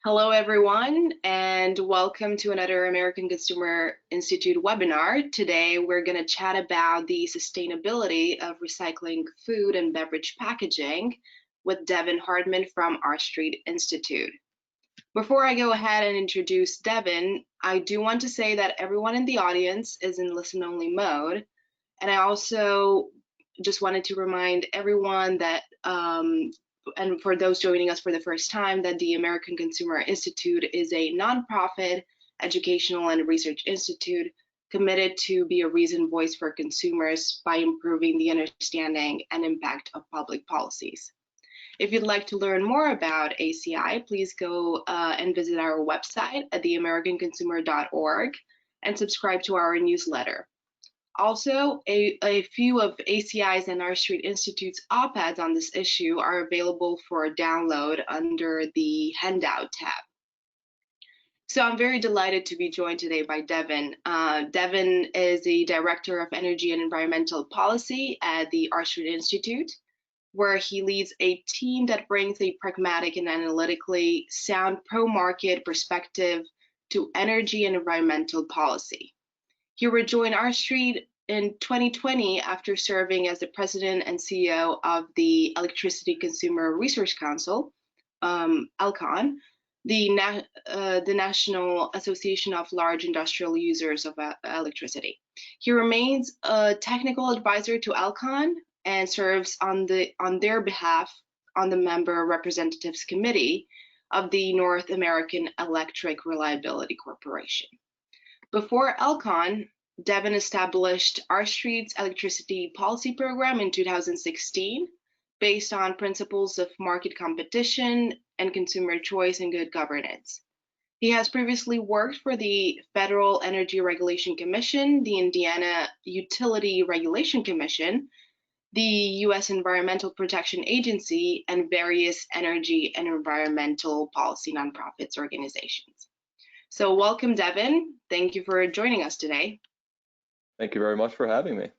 Hello, everyone, and welcome to another American Consumer Institute webinar. Today, we're going to chat about the sustainability of recycling food and beverage packaging with Devin Hartman from R Street Institute. Before I go ahead and introduce Devin, I do want to say that everyone in the audience is in listen-only mode, and I also just wanted to remind everyone that and for those joining us for the first time, that the American Consumer Institute is a nonprofit educational and research institute committed to be a reasoned voice for consumers by improving the understanding and impact of public policies. If you'd like to learn more about ACI, please go and visit our website at theamericanconsumer.org and subscribe to our newsletter. Also, a few of ACI's and R Street Institute's op-eds on this issue are available for download under the Handout tab. So I'm very delighted to be joined today by Devin. Devin is the Director of Energy and Environmental Policy at the R Street Institute, where he leads a team that brings a pragmatic and analytically sound pro-market perspective to energy and environmental policy. He rejoined R Street in 2020 after serving as the president and CEO of the Electricity Consumer Research Council, ELCON, the National Association of Large Industrial Users of Electricity. He remains a technical advisor to ELCON and serves on their behalf on the Member Representatives Committee of the North American Electric Reliability Corporation. Before ELCON, Devin established R Street's electricity policy program in 2016 based on principles of market competition and consumer choice and good governance. He has previously worked for the Federal Energy Regulation Commission, the Indiana Utility Regulation Commission, the U.S. Environmental Protection Agency, and various energy and environmental policy nonprofits organizations. So welcome, Devin. Thank you for joining us today. Thank you very much for having me.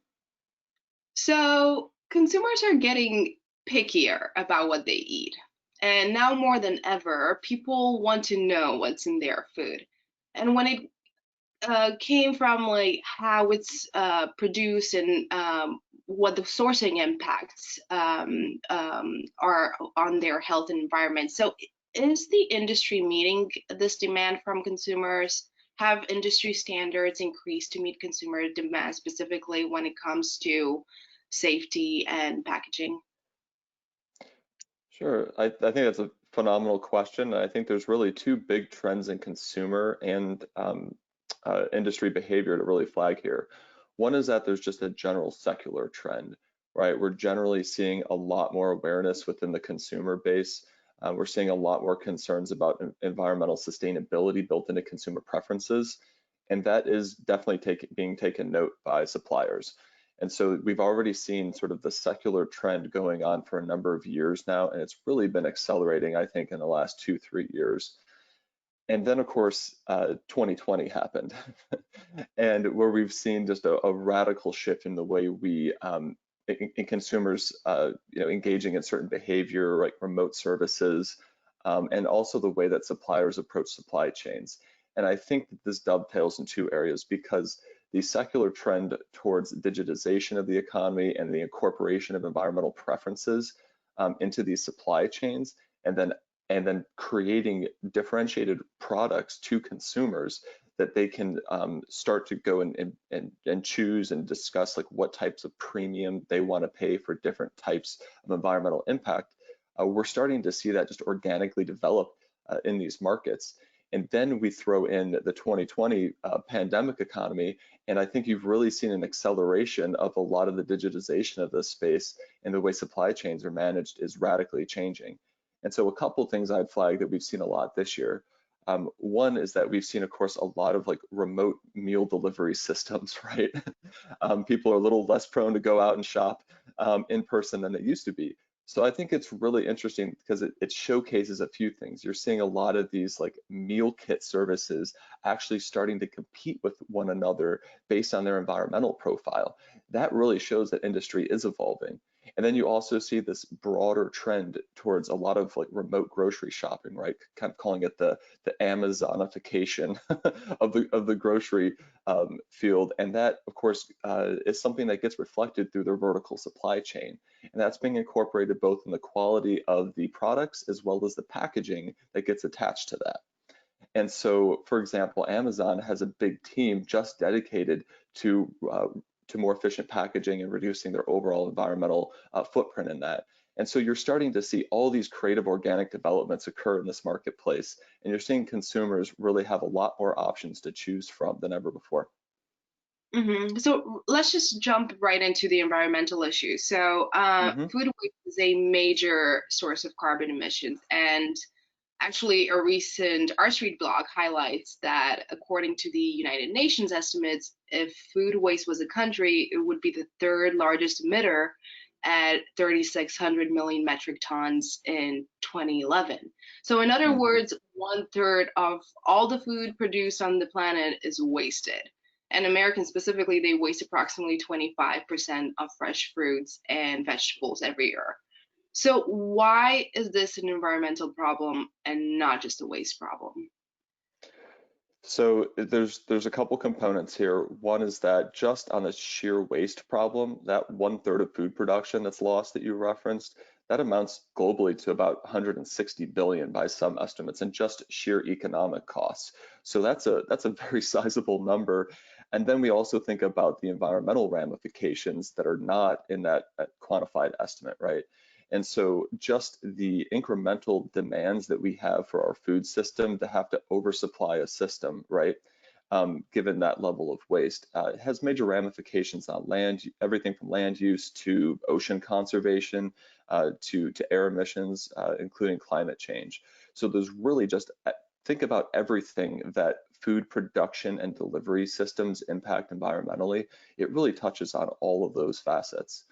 So consumers are getting pickier about what they eat. And now more than ever, people want to know what's in their food. And when it came from like how it's produced and what the sourcing impacts are on their health and environment. So is the industry meeting this demand from consumers? Have industry standards increased to meet consumer demand, specifically when it comes to safety and packaging? Sure, I think that's a phenomenal question. I think there's really two big trends in consumer and industry behavior to really flag here. One is that there's just a general secular trend, right? We're generally seeing a lot more awareness within the consumer base. We're seeing a lot more concerns about environmental sustainability built into consumer preferences, and that is definitely being taken note by suppliers. And so we've already seen sort of the secular trend going on for a number of years now, and it's really been accelerating, I think, in the last 2-3 years. And then, of course, 2020 happened, and where we've seen just a radical shift in the way we in consumers, engaging in certain behavior, like remote services, and also the way that suppliers approach supply chains. And I think that this dovetails in two areas, because the secular trend towards digitization of the economy and the incorporation of environmental preferences into these supply chains, and then creating differentiated products to consumers that they can start to go and choose and discuss like what types of premium they want to pay for different types of environmental impact. We're starting to see that just organically develop in these markets. And then we throw in the 2020 pandemic economy, and I think you've really seen an acceleration of a lot of the digitization of this space, and the way supply chains are managed is radically changing. And so a couple of things I'd flag that we've seen a lot this year. One is that we've seen, of course, a lot of like remote meal delivery systems, right? People are a little less prone to go out and shop in person than they used to be. So I think it's really interesting because it showcases a few things. You're seeing a lot of these like meal kit services actually starting to compete with one another based on their environmental profile. That really shows that industry is evolving. And then you also see this broader trend towards a lot of like remote grocery shopping, right? Kind of calling it the Amazonification of the grocery field. And that, of course, is something that gets reflected through their vertical supply chain. And that's being incorporated both in the quality of the products as well as the packaging that gets attached to that. And so, for example, Amazon has a big team just dedicated to more efficient packaging and reducing their overall environmental footprint in that. And so you're starting to see all these creative organic developments occur in this marketplace, and you're seeing consumers really have a lot more options to choose from than ever before. So let's just jump right into the environmental issue. So, Hmm. food waste is a major source of carbon emissions, and actually, a recent R Street blog highlights that according to the United Nations estimates, if food waste was a country, it would be the third largest emitter at 3,600 million metric tons in 2011. So, in other Hmm. words, one third of all the food produced on the planet is wasted. And Americans specifically, they waste approximately 25% of fresh fruits and vegetables every year. So why is this an environmental problem and not just a waste problem? So there's a couple components here. One is that just on the sheer waste problem, that one third of food production that's lost that you referenced, that amounts globally to about 160 billion by some estimates, and just sheer economic costs. So that's a very sizable number. And then we also think about the environmental ramifications that are not in that quantified estimate, right? And so just the incremental demands that we have for our food system to have to oversupply a system, right? Given that level of waste, has major ramifications on land, everything from land use to ocean conservation, to air emissions, including climate change. So there's really just think about everything that food production and delivery systems impact environmentally. It really touches on all of those facets.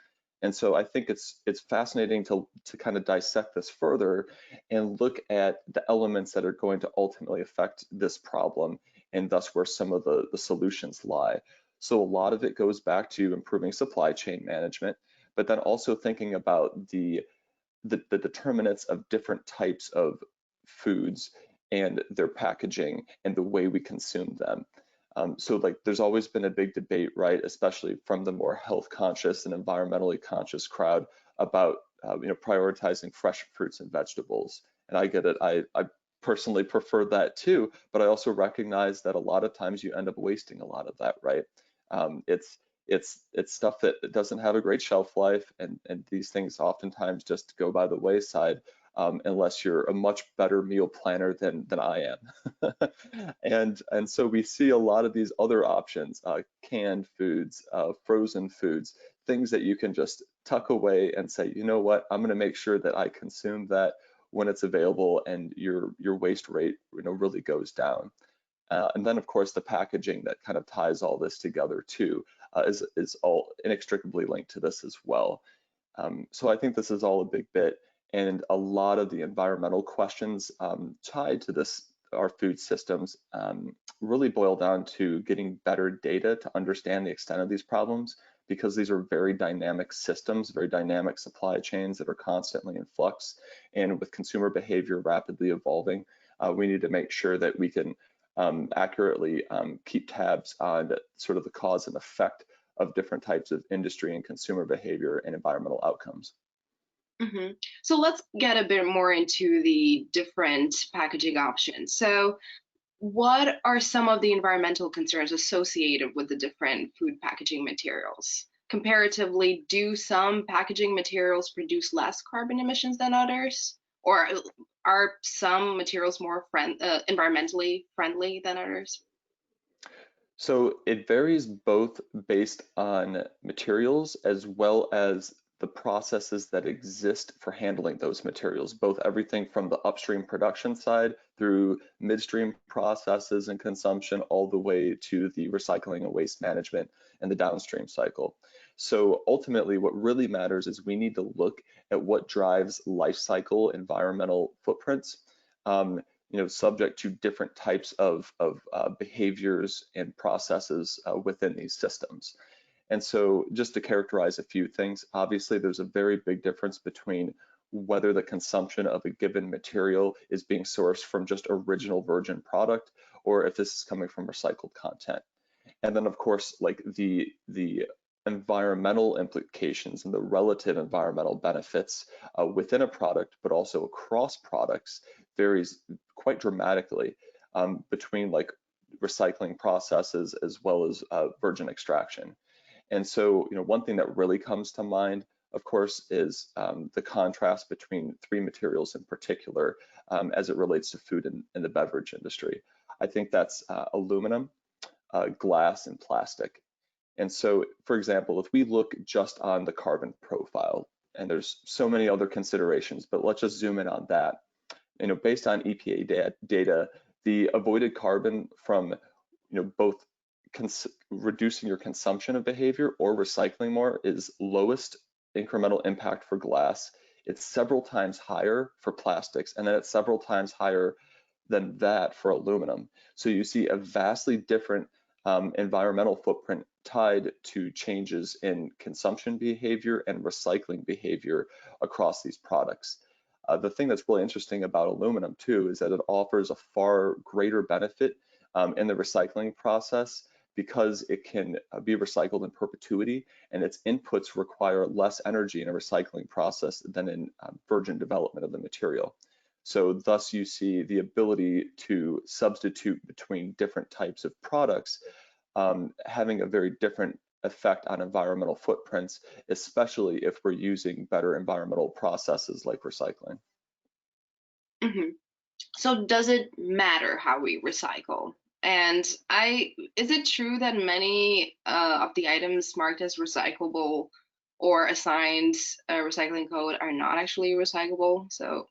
And so I think it's fascinating to kind of dissect this further and look at the elements that are going to ultimately affect this problem and thus where some of the solutions lie. So a lot of it goes back to improving supply chain management, but then also thinking about the determinants of different types of foods and their packaging and the way we consume them. So like there's always been a big debate, right, especially from the more health conscious and environmentally conscious crowd about prioritizing fresh fruits and vegetables. And I get it. I personally prefer that too, but I also recognize that a lot of times you end up wasting a lot of that, right? It's it's stuff that doesn't have a great shelf life, and these things oftentimes just go by the wayside unless you're a much better meal planner than I am. And so we see a lot of these other options, canned foods, frozen foods, things that you can just tuck away and say, you know what, I'm going to make sure that I consume that when it's available, and your waste rate, really goes down. And then, of course, the packaging that kind of ties all this together too is all inextricably linked to this as well. So I think this is all a big bit, and a lot of the environmental questions tied to this, our food systems, really boil down to getting better data to understand the extent of these problems, because these are very dynamic systems, very dynamic supply chains that are constantly in flux. And with consumer behavior rapidly evolving, we need to make sure that we can accurately keep tabs on sort of the cause and effect of different types of industry and consumer behavior and environmental outcomes. hmm So let's get a bit more into the different packaging options. So what are some of the environmental concerns associated with the different food packaging materials? Comparatively, do some packaging materials produce less carbon emissions than others? Or are some materials more environmentally friendly than others? So it varies both based on materials as well as the processes that exist for handling those materials, both everything from the upstream production side through midstream processes and consumption, all the way to the recycling and waste management and the downstream cycle. So ultimately, what really matters is we need to look at what drives life cycle environmental footprints. Subject to different types of behaviors and processes within these systems. And so just to characterize a few things, obviously there's a very big difference between whether the consumption of a given material is being sourced from just original virgin product or if this is coming from recycled content. And then of course, like the environmental implications and the relative environmental benefits within a product, but also across products varies quite dramatically between like recycling processes as well as virgin extraction. And so, one thing that really comes to mind, of course, is the contrast between three materials in particular as it relates to food and the beverage industry. I think that's aluminum, glass, and plastic. And so, for example, if we look just on the carbon profile, and there's so many other considerations, but let's just zoom in on that. Based on EPA data, the avoided carbon from, both reducing your consumption of behavior or recycling more is lowest incremental impact for glass. It's several times higher for plastics, and then it's several times higher than that for aluminum. So you see a vastly different environmental footprint tied to changes in consumption behavior and recycling behavior across these products. The thing that's really interesting about aluminum too is that it offers a far greater benefit in the recycling process because it can be recycled in perpetuity and its inputs require less energy in a recycling process than in virgin development of the material. So thus you see the ability to substitute between different types of products having a very different effect on environmental footprints, especially if we're using better environmental processes like recycling. Hmm. So does it matter how we recycle? And is it true that many of the items marked as recyclable or assigned a recycling code are not actually recyclable? So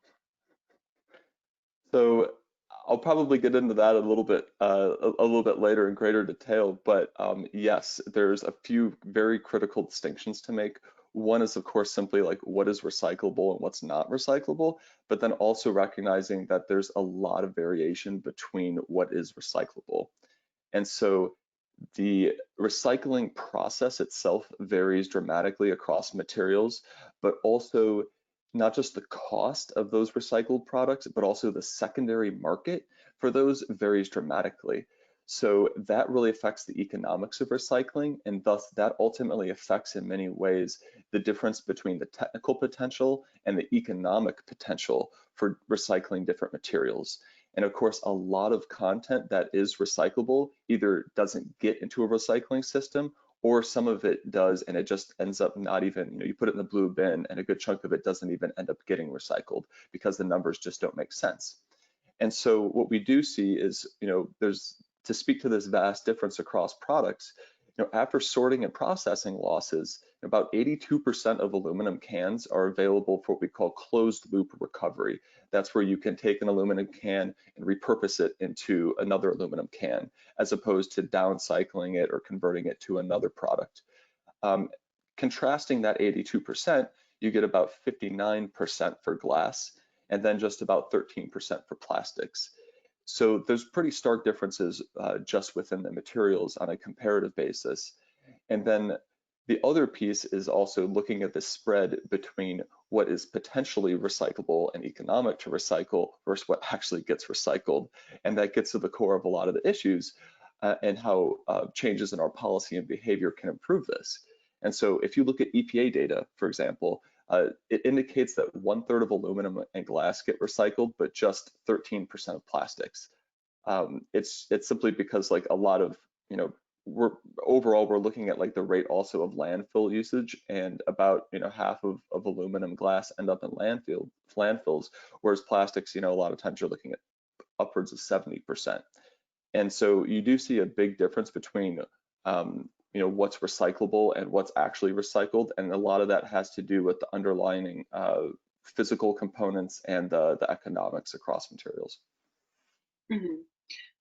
I'll probably get into that a little bit later in greater detail, but yes, there's a few very critical distinctions to make. One is, of course, simply like what is recyclable and what's not recyclable, but then also recognizing that there's a lot of variation between what is recyclable. And so the recycling process itself varies dramatically across materials, but also not just the cost of those recycled products, but also the secondary market for those varies dramatically. So that really affects the economics of recycling, and thus that ultimately affects in many ways the difference between the technical potential and the economic potential for recycling different materials. And of course, a lot of content that is recyclable either doesn't get into a recycling system or some of it does and it just ends up not even, you put it in the blue bin and a good chunk of it doesn't even end up getting recycled because the numbers just don't make sense. And so what we do see is, there's to speak to this vast difference across products, after sorting and processing losses, about 82% of aluminum cans are available for what we call closed loop recovery. That's where you can take an aluminum can and repurpose it into another aluminum can, as opposed to downcycling it or converting it to another product. Contrasting that 82%, you get about 59% for glass, and then just about 13% for plastics. So there's pretty stark differences just within the materials on a comparative basis. And then the other piece is also looking at the spread between what is potentially recyclable and economic to recycle versus what actually gets recycled. And that gets to the core of a lot of the issues and how changes in our policy and behavior can improve this. And so if you look at EPA data, for example, it indicates that 1/3 of aluminum and glass get recycled, but just 13% of plastics. It's simply because like a lot of, we're looking at like the rate also of landfill usage, and about half of aluminum glass end up in landfills, whereas plastics, a lot of times you're looking at upwards of 70%. And so you do see a big difference between what's recyclable and what's actually recycled, and a lot of that has to do with the underlying physical components and the economics across materials. Mhm.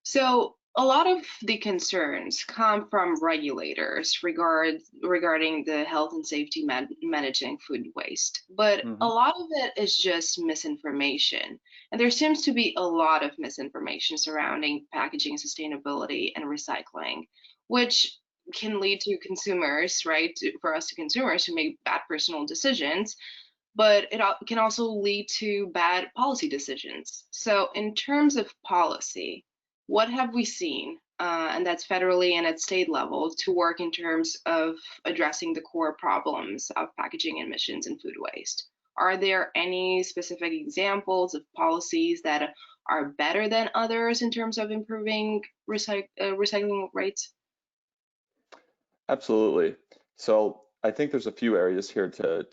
So a lot of the concerns come from regulators regarding the health and safety managing food waste, but a Hmm. lot of it is just misinformation. And there seems to be a lot of misinformation surrounding packaging sustainability and recycling, which can lead to consumers, right? For us to consumers to make bad personal decisions, but it can also lead to bad policy decisions. So, in terms of policy, what have we seen, and that's federally and at state level, to work in terms of addressing the core problems of packaging emissions and food waste? Are there any specific examples of policies that are better than others in terms of improving recycling rates? Absolutely. So I think there's a few areas here to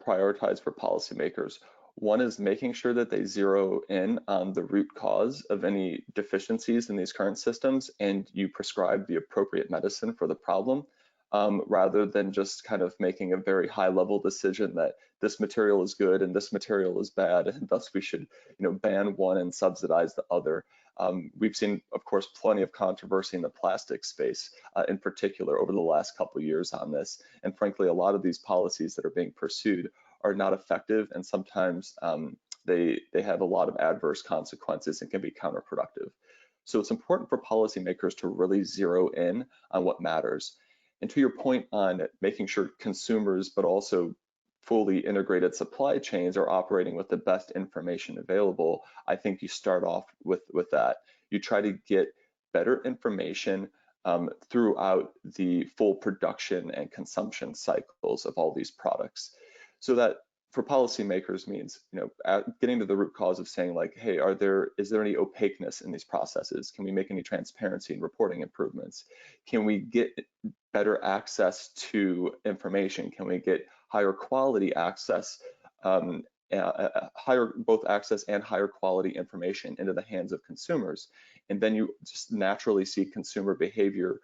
prioritize for policymakers. One is making sure that they zero in on the root cause of any deficiencies in these current systems and you prescribe the appropriate medicine for the problem, rather than just kind of making a very high level decision that this material is good and this material is bad, and thus we should, ban one and subsidize the other. We've seen, of course, plenty of controversy in the plastic space, in particular, over the last couple of years on this. And frankly, a lot of these policies that are being pursued are not effective, and sometimes they have a lot of adverse consequences and can be counterproductive. So it's important for policymakers to really zero in on what matters. And to your point on making sure consumers, but also fully integrated supply chains are operating with the best information available, I think you start off with that. You try to get better information throughout the full production and consumption cycles of all these products. So that for policymakers means, getting to the root cause of saying like, hey, is there any opaqueness in these processes? Can we make any transparency and reporting improvements? Can we get better access to information? Can we get higher quality access, higher both access and higher quality information into the hands of consumers? And then you just naturally see consumer behavior,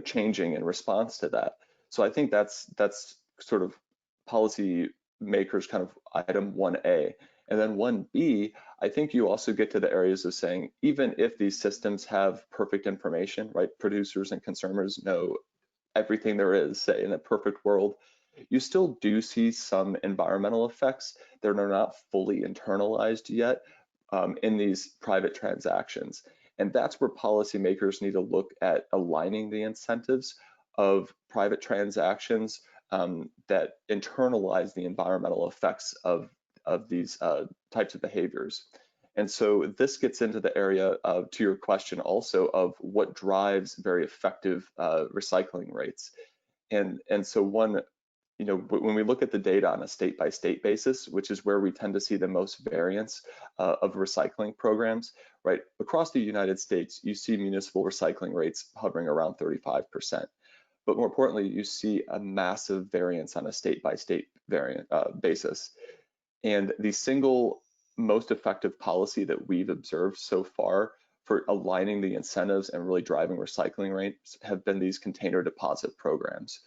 changing in response to that. So I think that's sort of policy makers kind of item 1A. And then 1B, I think you also get to the areas of saying, even if these systems have perfect information, right? Producers and consumers know everything there is, say in a perfect world, you still do see some environmental effects that are not fully internalized yet, in these private transactions. And that's where policymakers need to look at aligning the incentives of private transactions, that internalize the environmental effects of these types of behaviors. And so this gets into the area of, to your question also, of what drives very effective recycling rates. And so one, when we look at the data on a state by state basis, which is where we tend to see the most variance of recycling programs, right? Across the United States, you see municipal recycling rates hovering around 35%. But more importantly, you see a massive variance on a state by state basis. And the single most effective policy that we've observed so far for aligning the incentives and really driving recycling rates have been these container deposit programs.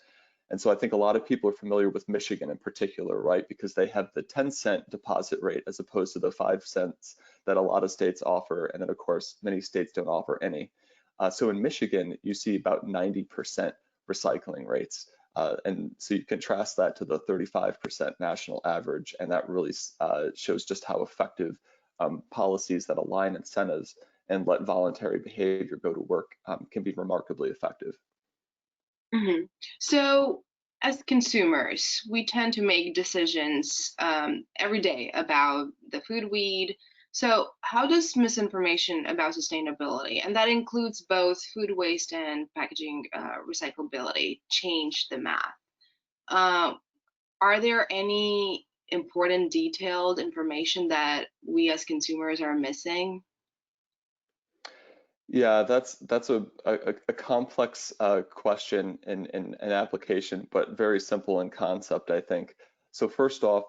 And so I think a lot of people are familiar with Michigan in particular, right? Because they have the 10-cent deposit rate as opposed to the 5 cents that a lot of states offer. And then of course, many states don't offer any. So in Michigan, you see about 90% recycling rates. And so you contrast that to the 35% national average, and that really shows just how effective policies that align incentives and let voluntary behavior go to work can be remarkably effective. Hmm. So, as consumers, we tend to make decisions every day about the food we eat. So, how does misinformation about sustainability, and that includes both food waste and packaging recyclability, change the math? Uh, are there any important detailed information that we as consumers are missing? Yeah, that's a complex question in an application, but very simple in concept, I think. So first off,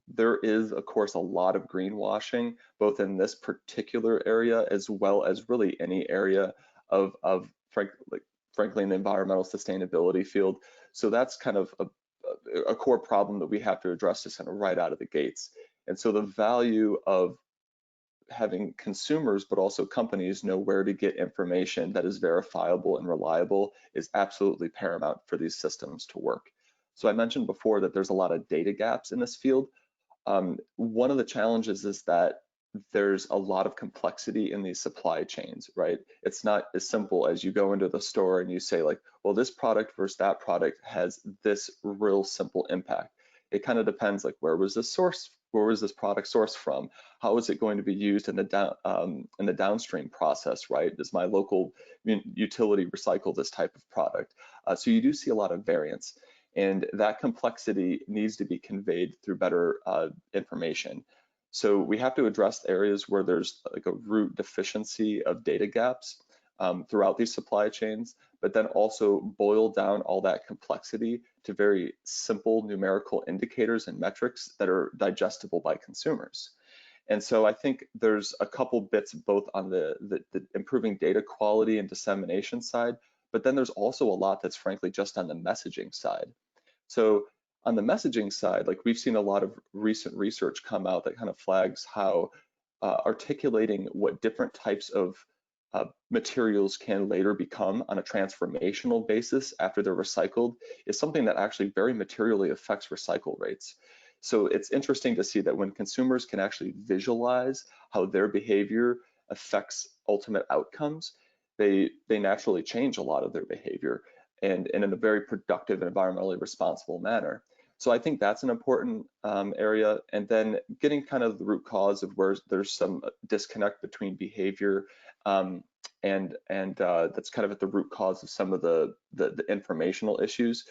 there is, of course, a lot of greenwashing, both in this particular area as well as really any area of frankly in the environmental sustainability field. So that's kind of a core problem that we have to address just kind of right out of the gates. And so the value of having consumers, but also companies know where to get information that is verifiable and reliable is absolutely paramount for these systems to work. So I mentioned before that there's a lot of data gaps in this field. One of the challenges is that there's a lot of complexity in these supply chains, right? It's not as simple as you go into the store and you say like, well, this product versus that product has this real simple impact. It kind of depends like where was this source, where was this product sourced from? How is it going to be used in the downstream process, right? Does my local utility recycle this type of product? So you do see a lot of variance, and that complexity needs to be conveyed through better information. So we have to address areas where there's like a root deficiency of data gaps throughout these supply chains, but then also boil down all that complexity to very simple numerical indicators and metrics that are digestible by consumers. And so I think there's a couple bits both on the improving data quality and dissemination side, but then there's also a lot that's frankly just on the messaging side. So on the messaging side, like we've seen a lot of recent research come out that kind of flags how articulating what different types of materials can later become on a transformational basis after they're recycled is something that actually very materially affects recycle rates. So it's interesting to see that when consumers can actually visualize how their behavior affects ultimate outcomes, they naturally change a lot of their behavior and in a very productive and environmentally responsible manner. So I think that's an important area. And then getting kind of the root cause of where there's some disconnect between behavior and that's kind of at the root cause of some of the informational issues.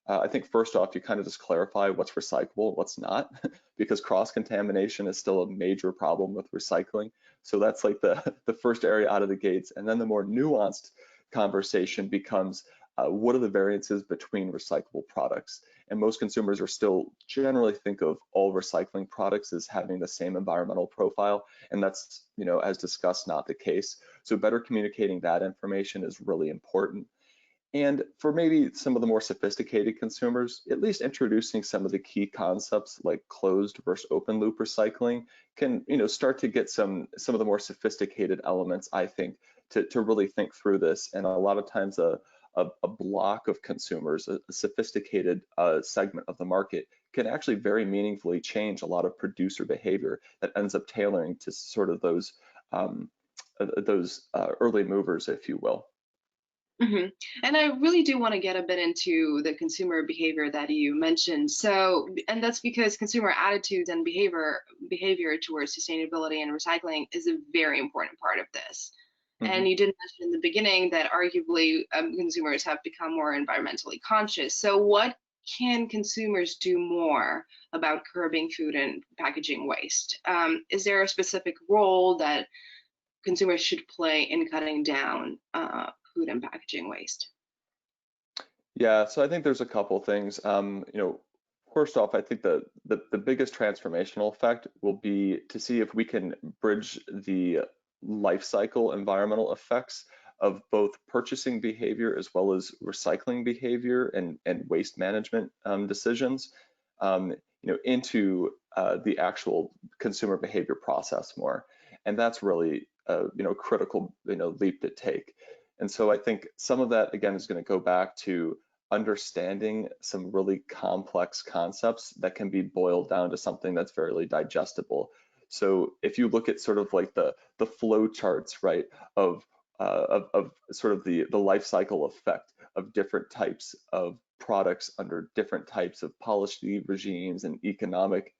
I think first off, you kind of just clarify what's recyclable, what's not, because cross-contamination is still a major problem with recycling. So that's like the first area out of the gates. And then the more nuanced conversation becomes, what are the variances between recyclable products? And most consumers are still generally think of all recycling products as having the same environmental profile. And that's, as discussed, not the case. So better communicating that information is really important. And for maybe some of the more sophisticated consumers, at least introducing some of the key concepts like closed versus open loop recycling can, start to get some of the more sophisticated elements, I think, to really think through this. And a lot of times a block of consumers, a sophisticated segment of the market can actually very meaningfully change a lot of producer behavior that ends up tailoring to sort of those early movers, if you will. Hmm. And I really do want to get a bit into the consumer behavior that you mentioned. So, and that's because consumer attitudes and behavior towards sustainability and recycling is a very important part of this. And Mhm. you did mention in the beginning that arguably consumers have become more environmentally conscious. So, what can consumers do more about curbing food and packaging waste? Is there a specific role that consumers should play in cutting down food and packaging waste? Yeah, so I think there's a couple things. First off, I think the biggest transformational effect will be to see if we can bridge the life cycle environmental effects of both purchasing behavior as well as recycling behavior and waste management decisions, into the actual consumer behavior process more. And that's really critical leap to take. And so I think some of that again is going to go back to understanding some really complex concepts that can be boiled down to something that's fairly digestible. So if you look at sort of like the flow charts, right, of sort of the life cycle effect of different types of products under different types of policy regimes and economic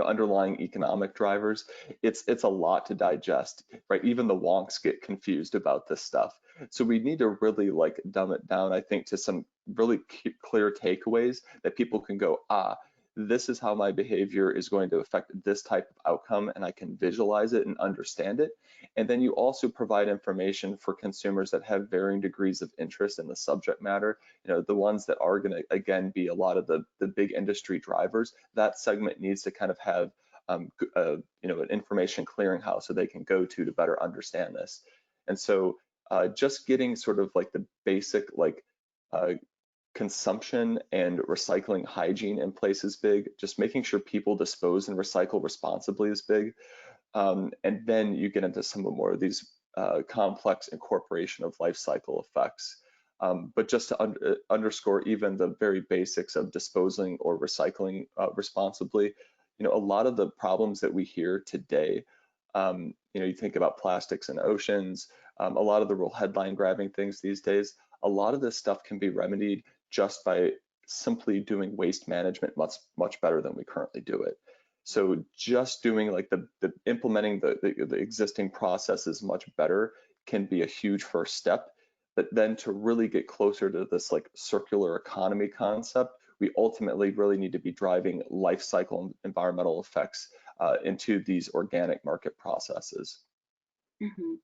underlying economic drivers, it's a lot to digest, right? Even the wonks get confused about this stuff. So we need to really like dumb it down, I think, to some really clear takeaways that people can go, this is how my behavior is going to affect this type of outcome, and I can visualize it and understand it. And then you also provide information for consumers that have varying degrees of interest in the subject matter. The ones that are going to, again, be a lot of the big industry drivers. That segment needs to kind of have an information clearinghouse so they can go to better understand this. And so just getting sort of like the basic like consumption and recycling hygiene in place is big. Just making sure people dispose and recycle responsibly is big. And then you get into some of more of these complex incorporation of life cycle effects. But just to underscore even the very basics of disposing or recycling responsibly, a lot of the problems that we hear today You think about plastics in oceans, a lot of the real headline grabbing things these days. A lot of this stuff can be remedied just by simply doing waste management much better than we currently do it. So just doing like the implementing the existing processes much better can be a huge first step. But then to really get closer to this like circular economy concept, we ultimately really need to be driving life cycle environmental effects into these organic market processes. Hmm.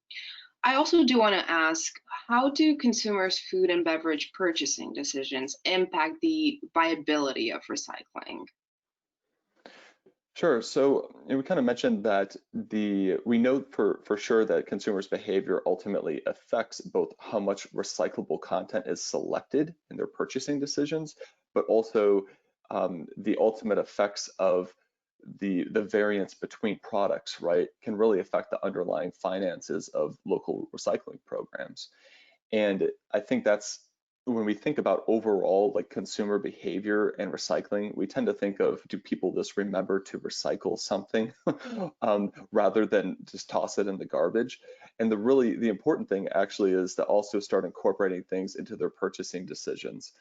I also do want to ask, how do consumers' food and beverage purchasing decisions impact the viability of recycling? Sure. So we kind of mentioned that we know for sure that consumers' behavior ultimately affects both how much recyclable content is selected in their purchasing decisions, but also the ultimate effects of the variance between products, right, can really affect the underlying finances of local recycling programs. And I think that's when we think about overall like consumer behavior and recycling, we tend to think of, do people just remember to recycle something rather than just toss it in the garbage? And the important thing actually is to also start incorporating things into their purchasing decisions.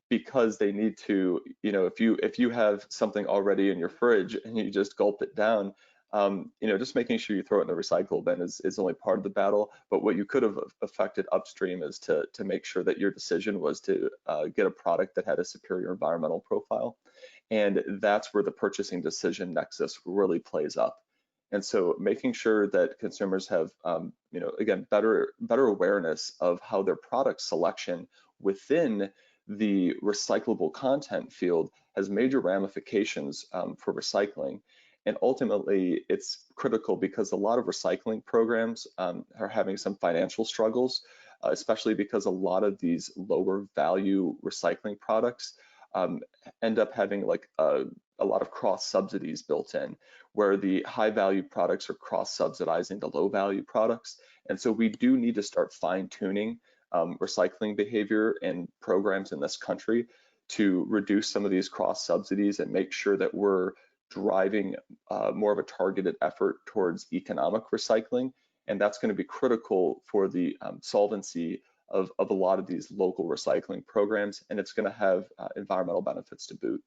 Because they need to, if you have something already in your fridge and you just gulp it down, just making sure you throw it in the recycle bin is only part of the battle. But what you could have affected upstream is to make sure that your decision was to get a product that had a superior environmental profile. And that's where the purchasing decision nexus really plays up. And so making sure that consumers have, again, better awareness of how their product selection within the recyclable content field has major ramifications for recycling. And ultimately, it's critical because a lot of recycling programs are having some financial struggles, especially because a lot of these lower value recycling products um, end up having like a lot of cross subsidies built in, where the high value products are cross subsidizing the low value products. And so we do need to start fine tuning recycling behavior and programs in this country to reduce some of these cross subsidies and make sure that we're driving more of a targeted effort towards economic recycling. And that's going to be critical for the solvency of a lot of these local recycling programs, and it's going to have environmental benefits to boot.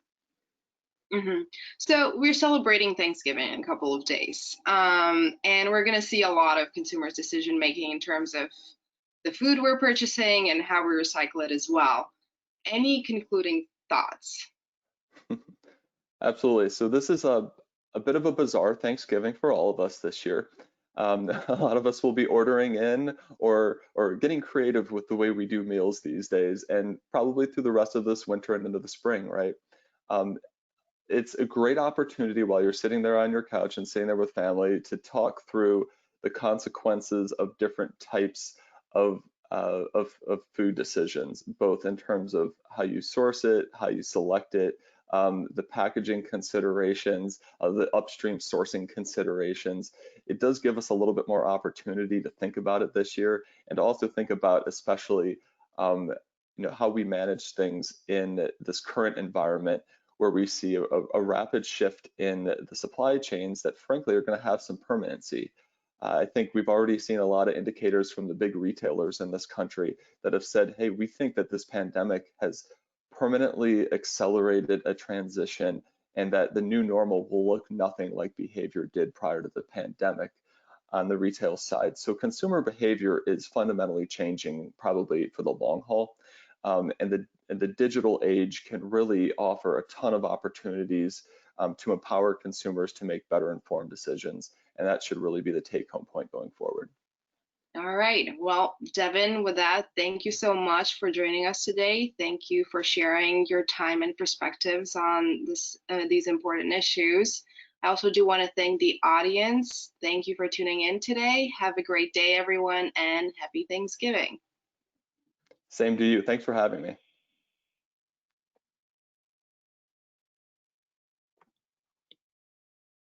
Hmm. So we're celebrating Thanksgiving in a couple of days, and we're going to see a lot of consumers' decision making in terms of the food we're purchasing and how we recycle it as well. Any concluding thoughts? Absolutely. So this is a bit of a bizarre Thanksgiving for all of us this year. A lot of us will be ordering in or getting creative with the way we do meals these days, and probably through the rest of this winter and into the spring, right? Um, it's a great opportunity while you're sitting there on your couch and sitting there with family to talk through the consequences of different types of of food decisions, both in terms of how you source it, how you select it, the packaging considerations, the upstream sourcing considerations. It does give us a little bit more opportunity to think about it this year, and also think about especially um, how we manage things in this current environment where we see a rapid shift in the supply chains that frankly are going to have some permanency. I think we've already seen a lot of indicators from the big retailers in this country that have said, hey, we think that this pandemic has permanently accelerated a transition and that the new normal will look nothing like behavior did prior to the pandemic on the retail side. So consumer behavior is fundamentally changing probably for the long haul. And the digital age can really offer a ton of opportunities to empower consumers to make better informed decisions. And that should really be the take home point going forward. All right. Well, Devin, with that, thank you so much for joining us today. Thank you for sharing your time and perspectives on these important issues. I also do want to thank the audience. Thank you for tuning in today. Have a great day, everyone, and happy Thanksgiving. Same to you. Thanks for having me.